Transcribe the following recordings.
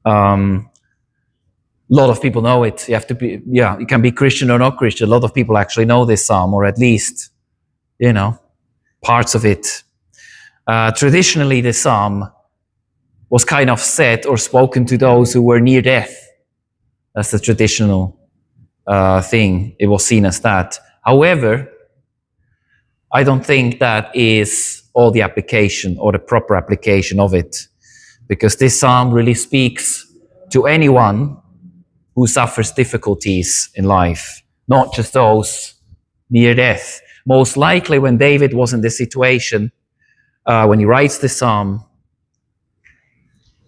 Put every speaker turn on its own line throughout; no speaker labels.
A lot of people know it. You have to be, you can be Christian or not Christian. A lot of people actually know this psalm, or at least, parts of it. Traditionally, the psalm was kind of said or spoken to those who were near death. That's the traditional thing. It was seen as that. However, I don't think that is all the application or the proper application of it, because this psalm really speaks to anyone who suffers difficulties in life, not just those near death. Most likely when David was in this situation, when he writes this psalm,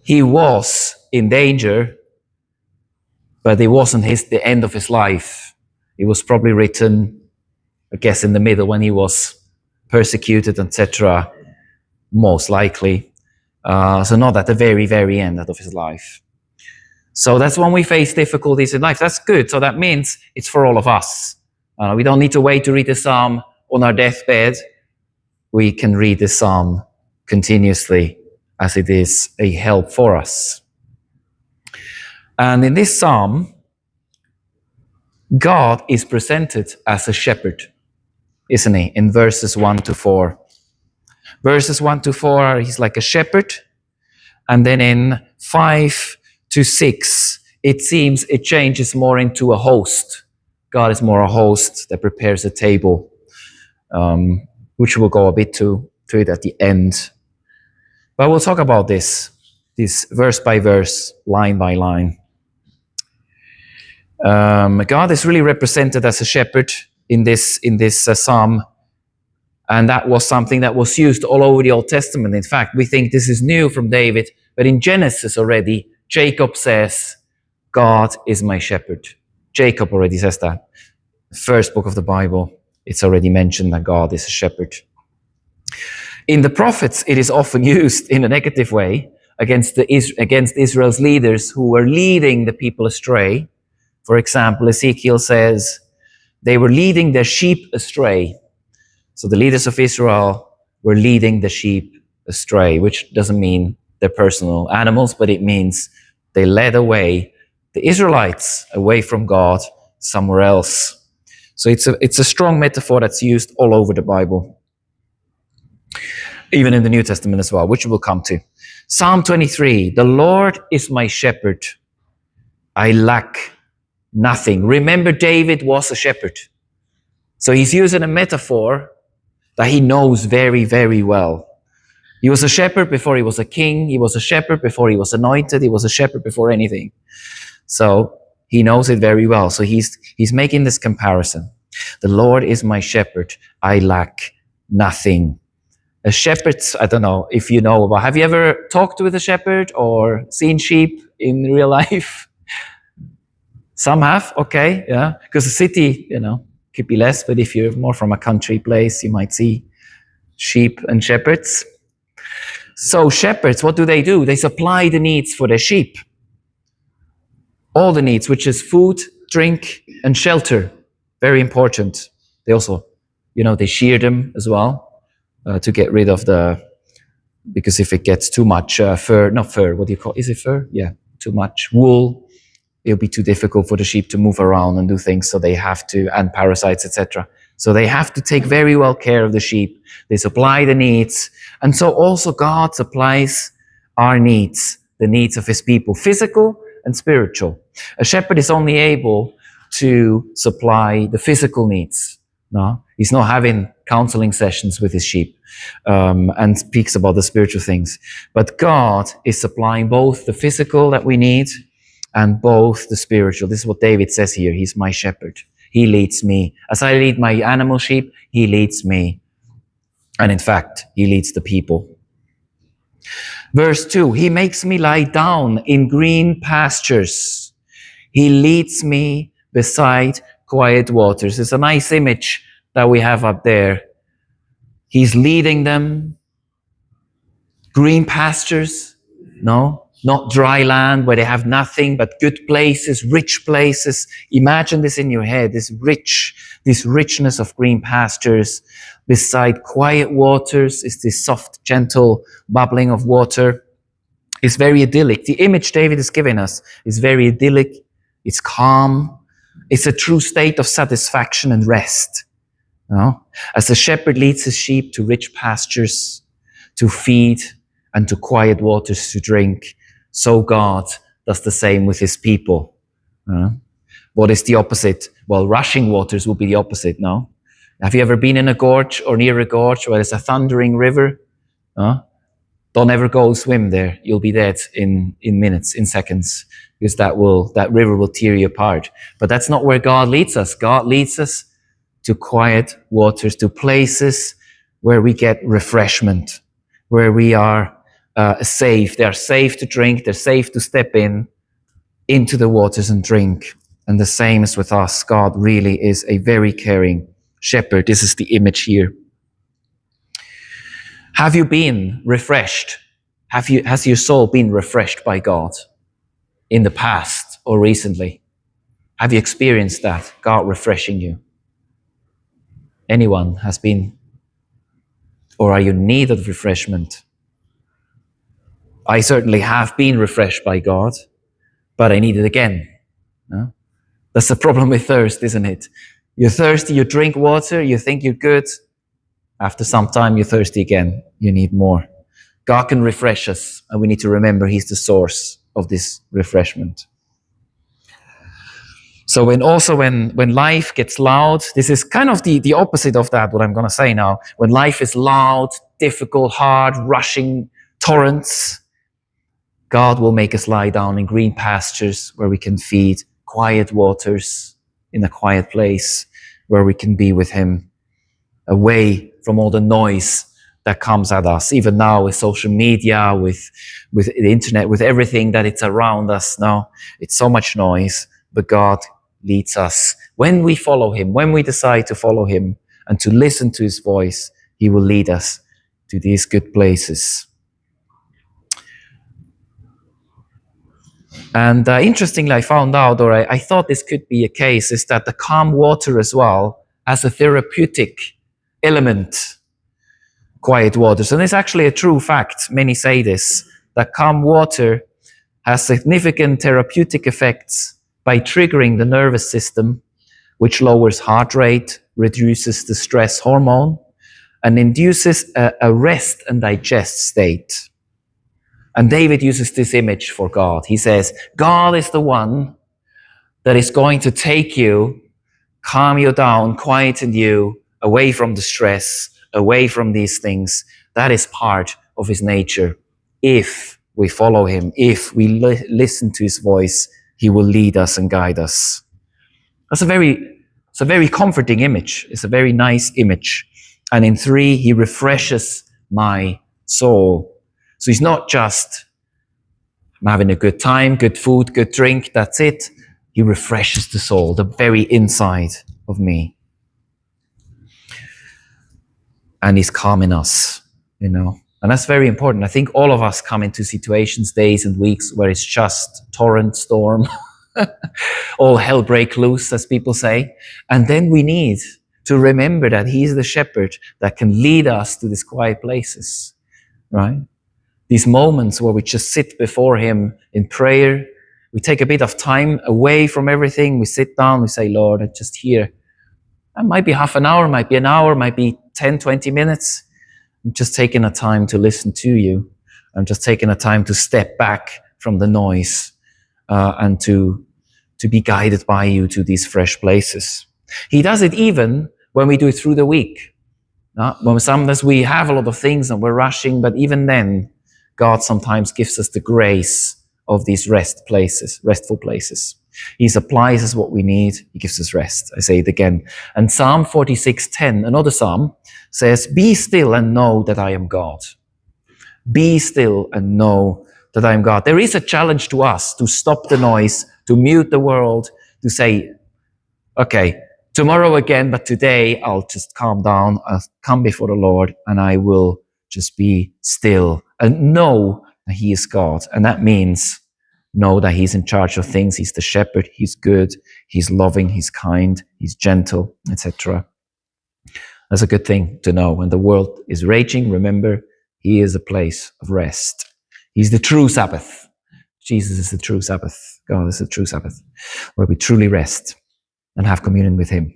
he was in danger, but it wasn't the end of his life. It was probably written, I guess, in the middle when he was persecuted, etc., most likely. So not at the very, very end of his life. So that's when we face difficulties in life. That's good. So that means it's for all of us. We don't need to wait to read the psalm on our deathbed. We can read the psalm continuously, as it is a help for us. And in this psalm, God is presented as a shepherd, isn't he? In verses 1 to 4. Verses 1 to 4, he's like a shepherd. And then in 5 to 6, it seems it changes more into a host. God is more a host that prepares a table, which we'll go a bit to it at the end. But we'll talk about this verse by verse, line by line. God is really represented as a shepherd in this psalm, and that was something that was used all over the Old Testament. In fact, we think this is new from David, but in Genesis already, Jacob says, God is my shepherd. Jacob already says that. The first book of the Bible, it's already mentioned that God is a shepherd. In the prophets, it is often used in a negative way against Israel's leaders who were leading the people astray. For example, Ezekiel says they were leading their sheep astray. So the leaders of Israel were leading the sheep astray, which doesn't mean they're personal animals, but it means they led away the Israelites away from God somewhere else. So it's a strong metaphor that's used all over the Bible, even in the New Testament as well, which we'll come to. Psalm 23, the Lord is my shepherd. I lack nothing. Remember, David was a shepherd. So he's using a metaphor that he knows very, very well. He was a shepherd before he was a king. He was a shepherd before he was anointed. He was a shepherd before anything. So he knows it very well. So he's making this comparison. The Lord is my shepherd. I lack nothing. A shepherd, I don't know if you know about, have you ever talked with a shepherd or seen sheep in real life? Some have, okay, yeah. Because the city, could be less, but if you're more from a country place, you might see sheep and shepherds. So shepherds, what do? They supply the needs for their sheep. All the needs, which is food, drink, and shelter. Very important. They also, they shear them as well to get rid of because if it gets too much is it fur? Yeah, too much wool, it'll be too difficult for the sheep to move around and do things, so they have to, and parasites, etc. So they have to take very well care of the sheep. They supply the needs. And so also God supplies our needs, the needs of his people, physical and spiritual. A shepherd is only able to supply the physical needs. No, he's not having counseling sessions with his sheep and speaks about the spiritual things. But God is supplying both the physical that we need and both the spiritual. This is what David says here. He's my shepherd. He leads me. As I lead my animal sheep, he leads me. And in fact, he leads the people. Verse 2, he makes me lie down in green pastures. He leads me beside quiet waters. It's a nice image that we have up there. He's leading them. Green pastures, no? Not dry land where they have nothing but good places, rich places. Imagine this in your head, this richness of green pastures. Beside quiet waters is this soft, gentle bubbling of water. It's very idyllic. The image David is giving us is very idyllic. It's calm. It's a true state of satisfaction and rest. You know? As the shepherd leads his sheep to rich pastures, to feed, and to quiet waters to drink, so God does the same with his people. What is the opposite? Well, rushing waters will be the opposite, no? Have you ever been in a gorge or near a gorge where there's a thundering river? Don't ever go swim there. You'll be dead in minutes, in seconds, because that river will tear you apart. But that's not where God leads us. God leads us to quiet waters, to places where we get refreshment, where we are safe. They are safe to drink. They're safe to step into the waters and drink. And the same is with us. God really is a very caring shepherd. This is the image here. Have you been refreshed? Has your soul been refreshed by God in the past or recently? Have you experienced that, God refreshing you? Anyone has been, or are you in need of refreshment? I certainly have been refreshed by God, but I need it again. No? That's the problem with thirst, isn't it? You're thirsty, you drink water, you think you're good. After some time, you're thirsty again. You need more. God can refresh us, and we need to remember He's the source of this refreshment. So when life gets loud, this is kind of the opposite of that, what I'm going to say now. When life is loud, difficult, hard, rushing torrents, God will make us lie down in green pastures where we can feed, quiet waters in a quiet place where we can be with Him, away from all the noise that comes at us. Even now with social media, with the internet, with everything that it's around us now, it's so much noise, but God leads us. When we follow Him, when we decide to follow Him and to listen to His voice, He will lead us to these good places. And interestingly, I found out, or I thought this could be a case, is that the calm water as well has a therapeutic element, quiet waters. And it's actually a true fact. Many say this, that calm water has significant therapeutic effects by triggering the nervous system, which lowers heart rate, reduces the stress hormone, and induces a rest and digest state. And David uses this image for God. He says, God is the one that is going to take you, calm you down, quieten you, away from the stress, away from these things. That is part of His nature. If we follow Him, if we listen to His voice, He will lead us and guide us. It's a very comforting image. It's a very nice image. And in 3, He refreshes my soul. So He's not just, I'm having a good time, good food, good drink, that's it. He refreshes the soul, the very inside of me. And He's calming us, you know. And that's very important. I think all of us come into situations, days and weeks where it's just torrent, storm, all hell break loose, as people say. And then we need to remember that He's the shepherd that can lead us to these quiet places, right? These moments where we just sit before Him in prayer. We take a bit of time away from everything. We sit down, we say, Lord, I'm just here. It might be half an hour, might be an hour, might be 10, 20 minutes. I'm just taking a time to listen to You. I'm just taking a time to step back from the noise and to be guided by You to these fresh places. He does it even when we do it through the week. When sometimes we have a lot of things and we're rushing, but even then, God sometimes gives us the grace of these restful places. He supplies us what we need. He gives us rest. I say it again. And Psalm 46:10, another psalm, says, be still and know that I am God. Be still and know that I am God. There is a challenge to us to stop the noise, to mute the world, to say, okay, tomorrow again, but today I'll just calm down. I'll come before the Lord and I will just be still and know that He is God. And that means know that He's in charge of things. He's the shepherd. He's good. He's loving. He's kind. He's gentle, etc. That's a good thing to know. When the world is raging, remember, He is a place of rest. He's the true Sabbath. Jesus is the true Sabbath. God is the true Sabbath, where we truly rest and have communion with him.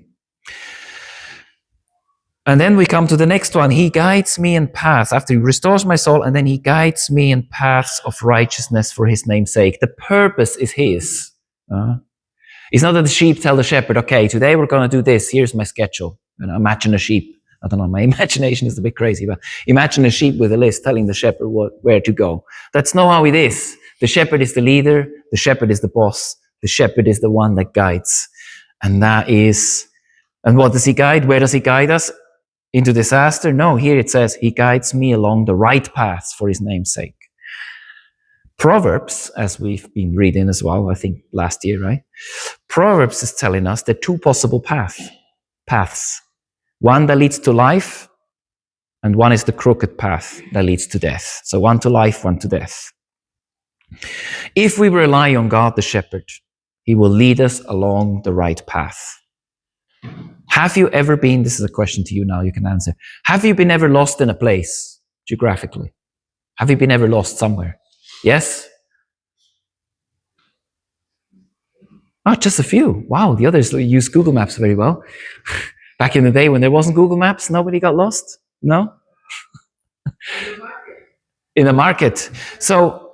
And then we come to the next one. He guides me in paths. After he restores my soul, and then he guides me in paths of righteousness for his name's sake. The purpose is his. It's not that the sheep tell the shepherd, okay, today we're going to do this. Here's my schedule. Imagine a sheep. I don't know, my imagination is a bit crazy, but imagine a sheep with a list telling the shepherd where to go. That's not how it is. The shepherd is the leader. The shepherd is the boss. The shepherd is the one that guides. And what does he guide? Where does he guide us? Into disaster? No, here it says, he guides me along the right paths for his name's sake. Proverbs, as we've been reading as well, I think last year, right? Proverbs is telling us there are two possible paths. One that leads to life, and one is the crooked path that leads to death. So one to life, one to death. If we rely on God the shepherd, he will lead us along the right path. Have you ever been, this is a question to you now, you can answer. Have you been ever lost in a place, geographically? Have you been ever lost somewhere? Yes? Oh, just a few. Wow, the others use Google Maps very well. Back in the day when there wasn't Google Maps, nobody got lost? No? In the market. So,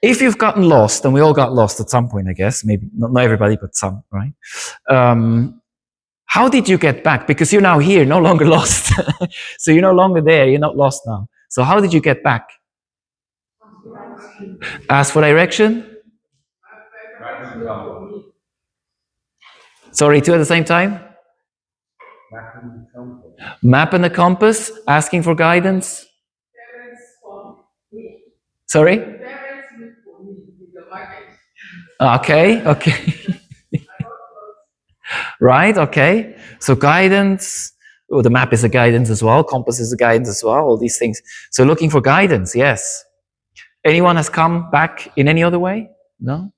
if you've gotten lost, and we all got lost at some point, I guess, maybe not everybody, but some, right? How did you get back? Because you're now here, no longer lost. So you're no longer there, you're not lost now. So how did you get back? Ask for direction? Sorry, two at the same time? Map and the compass, asking for guidance. Sorry? Okay. Right, okay. So guidance, the map is a guidance as well, compass is a guidance as well, all these things. So looking for guidance, yes. Anyone has come back in any other way? No?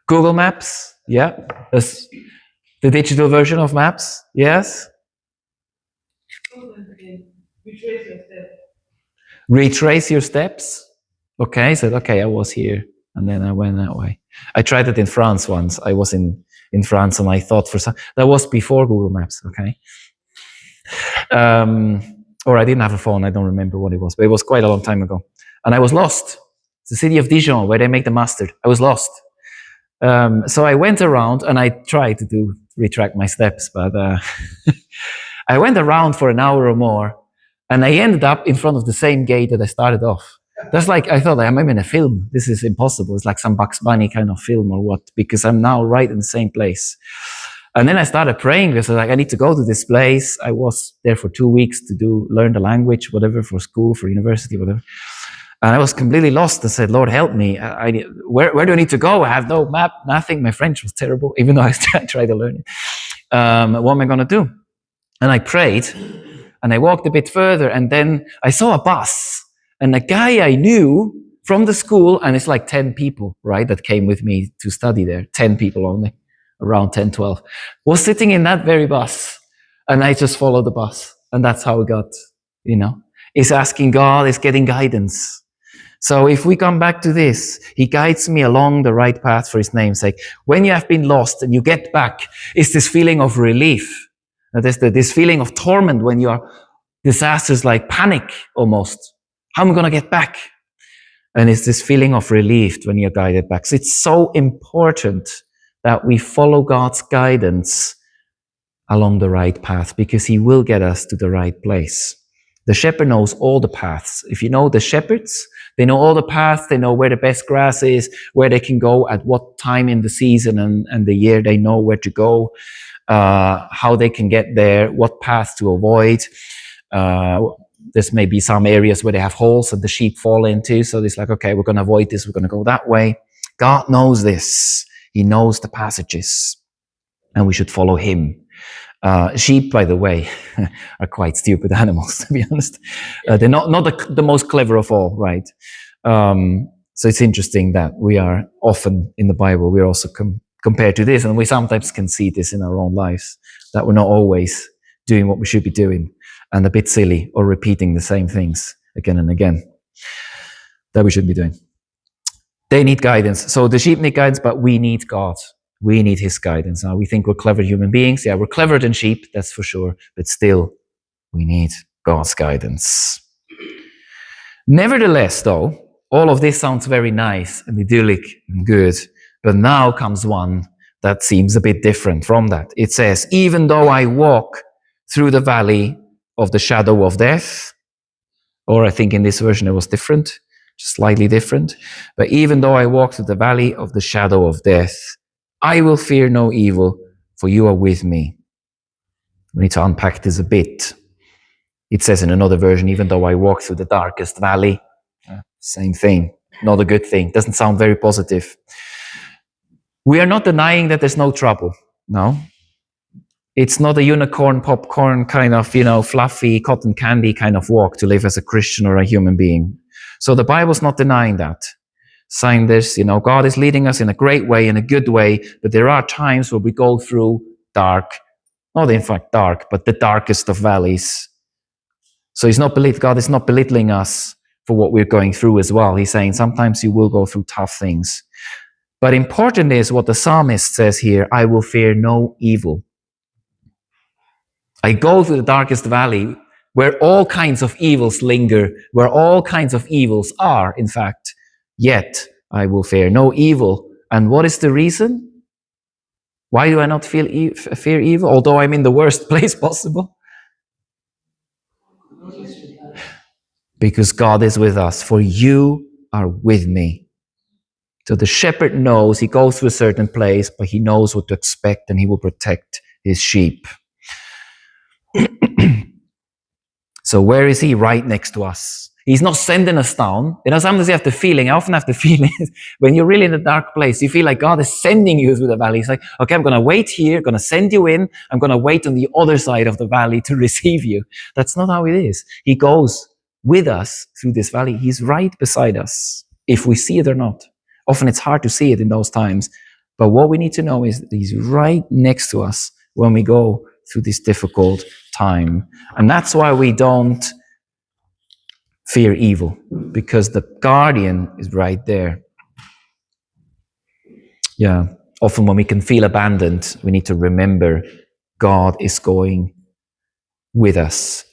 Google Maps, yeah. That's the digital version of maps, yes. Retrace your steps. Okay, so I was here and then I went that way. I tried it in France once. I was in France and I thought that was before Google Maps, okay? Or I didn't have a phone, I don't remember what it was, but it was quite a long time ago. And I was lost. It's the city of Dijon where they make the mustard. I was lost. So I went around and I tried to retract my steps, but I went around for an hour or more and I ended up in front of the same gate that I started off. That's like, I thought, I'm in a film. This is impossible. It's like some Bugs Bunny kind of film or what, because I'm now right in the same place. And then I started praying because I need to go to this place. I was there for 2 weeks to learn the language, whatever, for school, for university, whatever. And I was completely lost and said, Lord, help me. Where do I need to go? I have no map, nothing. My French was terrible, even though I tried to learn it. What am I going to do? And I prayed and I walked a bit further and then I saw a bus. And a guy I knew from the school, and it's like 10 people, right, that came with me to study there, 10 people only, around 10, 12, was sitting in that very bus. And I just followed the bus. And that's how it got, is asking God, is getting guidance. So if we come back to this, he guides me along the right path for his name's sake. When you have been lost and you get back, it's this feeling of relief. There's this feeling of torment when you are disasters, like panic almost. How am I going to get back? And it's this feeling of relief when you're guided back. So it's so important that we follow God's guidance along the right path because he will get us to the right place. The shepherd knows all the paths. If you know the shepherds, they know all the paths. They know where the best grass is, where they can go, at what time in the season and the year. They know where to go, how they can get there, what paths to avoid. There's maybe some areas where they have holes that the sheep fall into. So it's like, okay, we're going to avoid this. We're going to go that way. God knows this. He knows the passages and we should follow him. Sheep, by the way, are quite stupid animals, to be honest. They're not the most clever of all, right? So it's interesting that we are often in the Bible, we're also compared to this, and we sometimes can see this in our own lives, that we're not always doing what we should be doing, and a bit silly or repeating the same things again and again. that we should be doing. They need guidance. So the sheep need guidance, but we need God. We need his guidance. Now, we think we're clever human beings. Yeah, we're cleverer than sheep, that's for sure. But still, we need God's guidance. Nevertheless, though, all of this sounds very nice and idyllic and good. But now comes one that seems a bit different from that. It says, even though I walk through the valley of the shadow of death, or I think in this version it was different, just slightly different. But even though I walk through the valley of the shadow of death, I will fear no evil, for you are with me. We need to unpack this a bit. It says in another version, even though I walk through the darkest valley, same thing, not a good thing. Doesn't sound very positive. We are not denying that there's no trouble. No. It's not a unicorn, popcorn kind of, fluffy cotton candy kind of walk to live as a Christian or a human being. So the Bible's not denying that. Saying this, God is leading us in a great way, in a good way, but there are times where we go through dark, not in fact dark, but the darkest of valleys. So God is not belittling us for what we're going through as well. He's saying sometimes you will go through tough things. But important is what the psalmist says here, I will fear no evil. I go through the darkest valley where all kinds of evils linger, where all kinds of evils are, in fact, yet I will fear no evil. And what is the reason? Why do I not fear evil, although I'm in the worst place possible? Because God is with us, for you are with me. So the shepherd knows, he goes to a certain place, but he knows what to expect and he will protect his sheep. So where is he? Right next to us. He's not sending us down. Sometimes you have the feeling, I often have the feeling, when you're really in a dark place, you feel like God is sending you through the valley. He's like, okay, I'm going to wait here, going to send you in. I'm going to wait on the other side of the valley to receive you. That's not how it is. He goes with us through this valley. He's right beside us, if we see it or not. Often it's hard to see it in those times. But what we need to know is that he's right next to us when we go through this difficult time. And that's why we don't fear evil, because the guardian is right there. Yeah. Often when we can feel abandoned, we need to remember God is going with us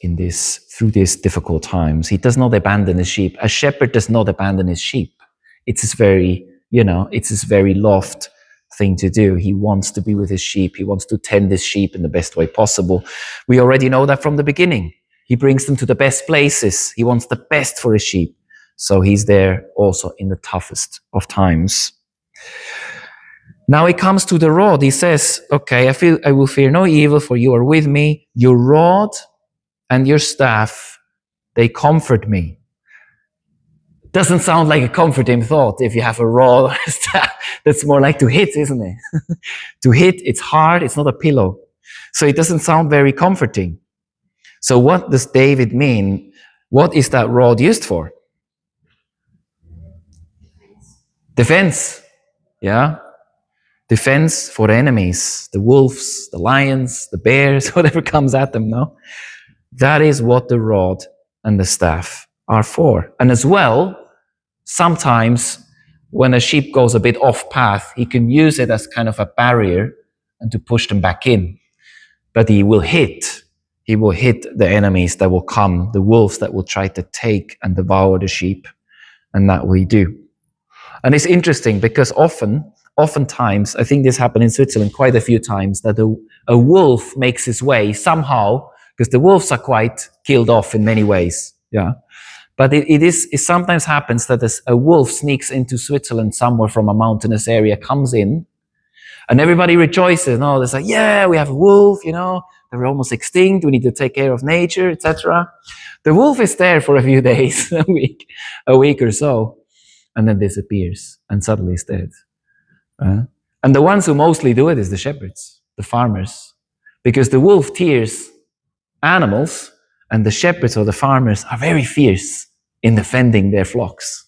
through these difficult times. He does not abandon his sheep. A shepherd does not abandon his sheep. It's his very loved thing to do. He wants to be with his sheep. He wants to tend his sheep in the best way possible. We already know that from the beginning. He brings them to the best places. He wants the best for his sheep. So he's there also in the toughest of times. Now he comes to the rod. He says, okay, I will fear no evil, for you are with me. Your rod and your staff, they comfort me. Doesn't sound like a comforting thought if you have a rod or a staff. That's more like to hit, isn't it? To hit, it's hard, it's not a pillow. So it doesn't sound very comforting. So what does David mean? What is that rod used for? Defense. Yeah? Defense for the enemies, the wolves, the lions, the bears, whatever comes at them, no? That is what the rod and the staff are for. And as well, sometimes when a sheep goes a bit off path, he can use it as kind of a barrier and to push them back in. But he will hit the enemies that will come, the wolves that will try to take and devour the sheep. And that we do. And it's interesting because oftentimes, I think this happened in Switzerland quite a few times, that a wolf makes his way somehow, because the wolves are quite killed off in many ways. Yeah. But it sometimes happens that a wolf sneaks into Switzerland somewhere from a mountainous area, comes in, and everybody rejoices. No, they're like, yeah, we have a wolf, they're almost extinct, we need to take care of nature, etc. The wolf is there for a few days, a week or so, and then disappears, and suddenly is dead. And the ones who mostly do it is the shepherds, the farmers, because the wolf tears animals, and the shepherds or the farmers are very fierce in defending their flocks.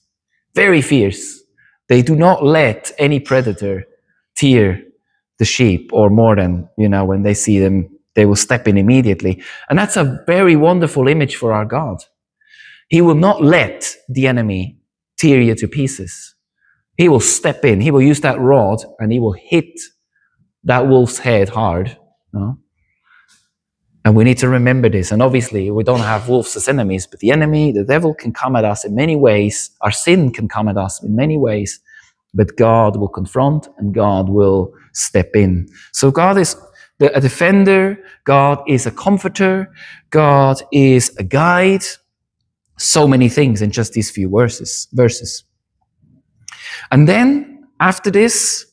Very fierce. They do not let any predator tear the sheep, or more than, when they see them, they will step in immediately. And that's a very wonderful image for our God. He will not let the enemy tear you to pieces. He will step in. He will use that rod and he will hit that wolf's head hard. No? And we need to remember this. And obviously, we don't have wolves as enemies, but the enemy, the devil, can come at us in many ways. Our sin can come at us in many ways, but God will confront and God will step in. So God is a defender. God is a comforter. God is a guide. So many things in just these few verses. And then after this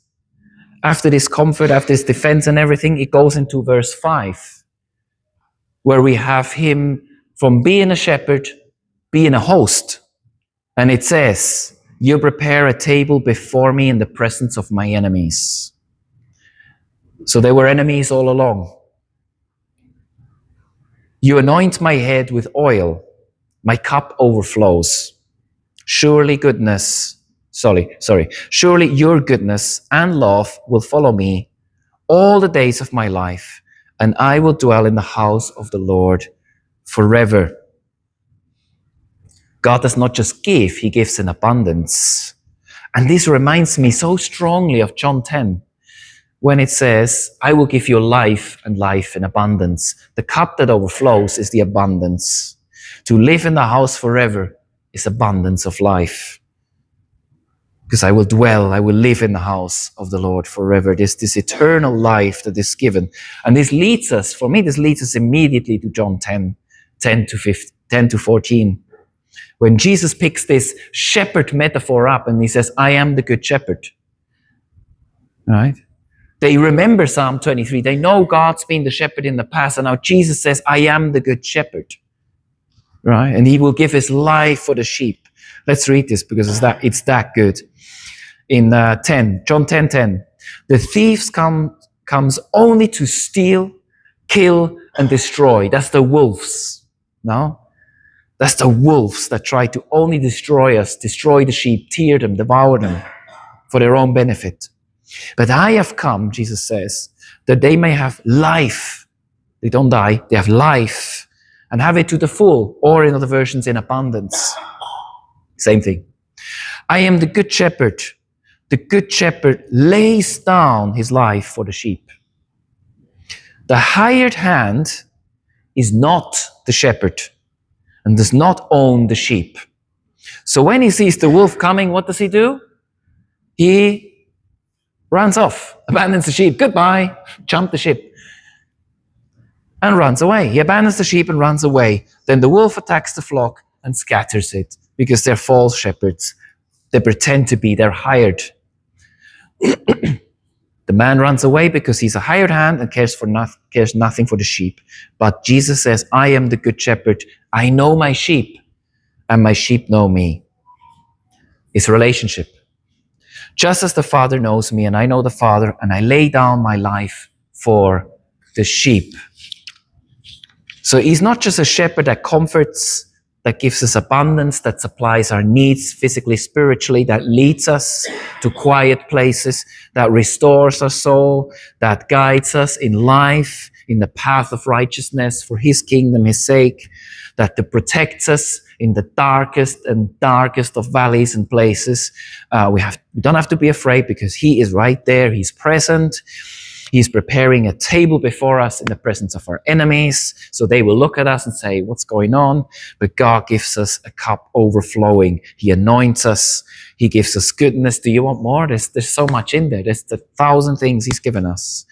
comfort, after this defense and everything, it goes into verse 5. Where we have him from being a shepherd, being a host. And it says, you prepare a table before me in the presence of my enemies. So they were enemies all along. You anoint my head with oil. My cup overflows. Surely your goodness and love will follow me all the days of my life, and I will dwell in the house of the Lord forever. God does not just give, he gives in abundance. And this reminds me so strongly of John 10, when it says, I will give you life and life in abundance. The cup that overflows is the abundance. To live in the house forever is abundance of life. Because I will live in the house of the Lord forever. This eternal life that is given. And this leads us immediately to John 10 to 14. When Jesus picks this shepherd metaphor up and he says, I am the good shepherd. Right? They remember Psalm 23. They know God's been the shepherd in the past. And now Jesus says, I am the good shepherd. Right? And he will give his life for the sheep. Let's read this because it's that good. In John 10:10, the thieves comes only to steal, kill, and destroy. That's the wolves. No? That's the wolves that try to only destroy us, destroy the sheep, tear them, devour them for their own benefit. But I have come, Jesus says, that they may have life. They don't die, they have life and have it to the full, or in other versions, in abundance. Same thing. I am the good shepherd. The good shepherd lays down his life for the sheep. The hired hand is not the shepherd and does not own the sheep. So when he sees the wolf coming, what does he do? He runs off, abandons the sheep. Goodbye, jump the ship. And runs away. He abandons the sheep and runs away. Then the wolf attacks the flock and scatters it because they're false shepherds. They pretend to be, they're hired. The man runs away because he's a hired hand and cares nothing for the sheep. But Jesus says, I am the good shepherd. I know my sheep and my sheep know me. It's a relationship. Just as the Father knows me and I know the Father, and I lay down my life for the sheep. So he's not just a shepherd that comforts, that gives us abundance, that supplies our needs physically, spiritually, that leads us to quiet places, that restores our soul, that guides us in life, in the path of righteousness for his kingdom, his sake, that protects us in the darkest of valleys and places. We don't have to be afraid because he is right there. He's present. He's preparing a table before us in the presence of our enemies. So they will look at us and say, what's going on? But God gives us a cup overflowing. He anoints us. He gives us goodness. Do you want more? There's so much in there. There's 1,000 things he's given us.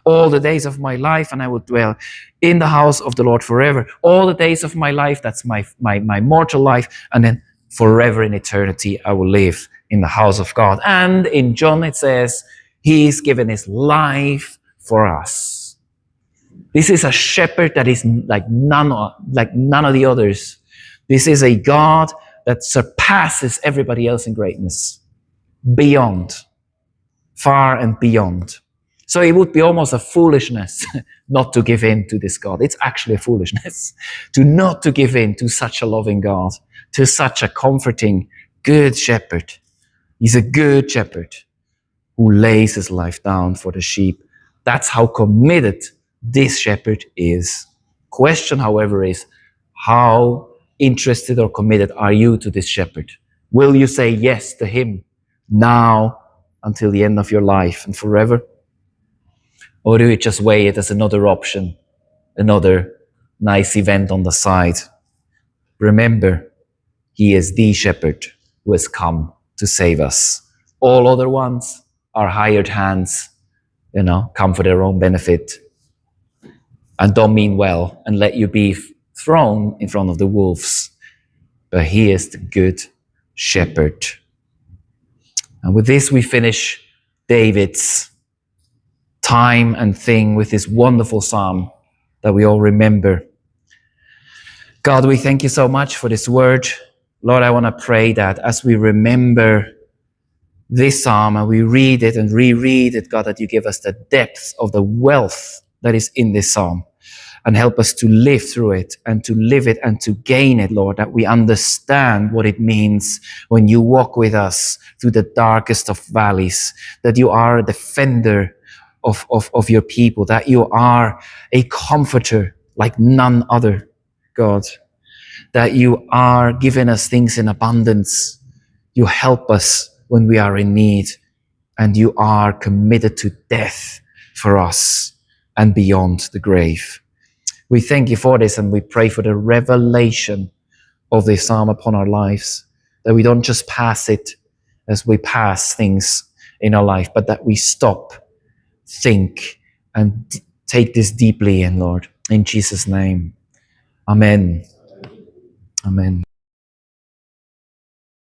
All the days of my life, and I will dwell in the house of the Lord forever. All the days of my life, that's my mortal life. And then forever in eternity, I will live in the house of God. And in John, it says, he's given his life for us. This is a shepherd that is like none of the others. This is a God that surpasses everybody else in greatness. Beyond. Far and beyond. So it would be almost a foolishness not to give in to this God. It's actually a foolishness not to give in to such a loving God, to such a comforting, good shepherd. He's a good shepherd who lays his life down for the sheep. That's how committed this shepherd is. Question, however, is how interested or committed are you to this shepherd? Will you say yes to him now until the end of your life and forever? Or do you just weigh it as another option, another nice event on the side? Remember, he is the shepherd who has come to save us. All other ones are hired hands, come for their own benefit and don't mean well and let you be thrown in front of the wolves. But he is the good shepherd. And with this, we finish David's time and thing with this wonderful psalm that we all remember. God, we thank you so much for this word. Lord, I want to pray that as we remember this psalm and we read it and reread it, God, that you give us the depth of the wealth that is in this psalm and help us to live through it and to live it and to gain it, Lord, that we understand what it means when you walk with us through the darkest of valleys, that you are a defender of your people, that you are a comforter like none other, God, that you are giving us things in abundance. You help us when we are in need, and you are committed to death for us and beyond the grave. We thank you for this, and we pray for the revelation of this psalm upon our lives, that we don't just pass it as we pass things in our life, but that we stop, think, and take this deeply in, Lord. In Jesus' name, amen. Amen.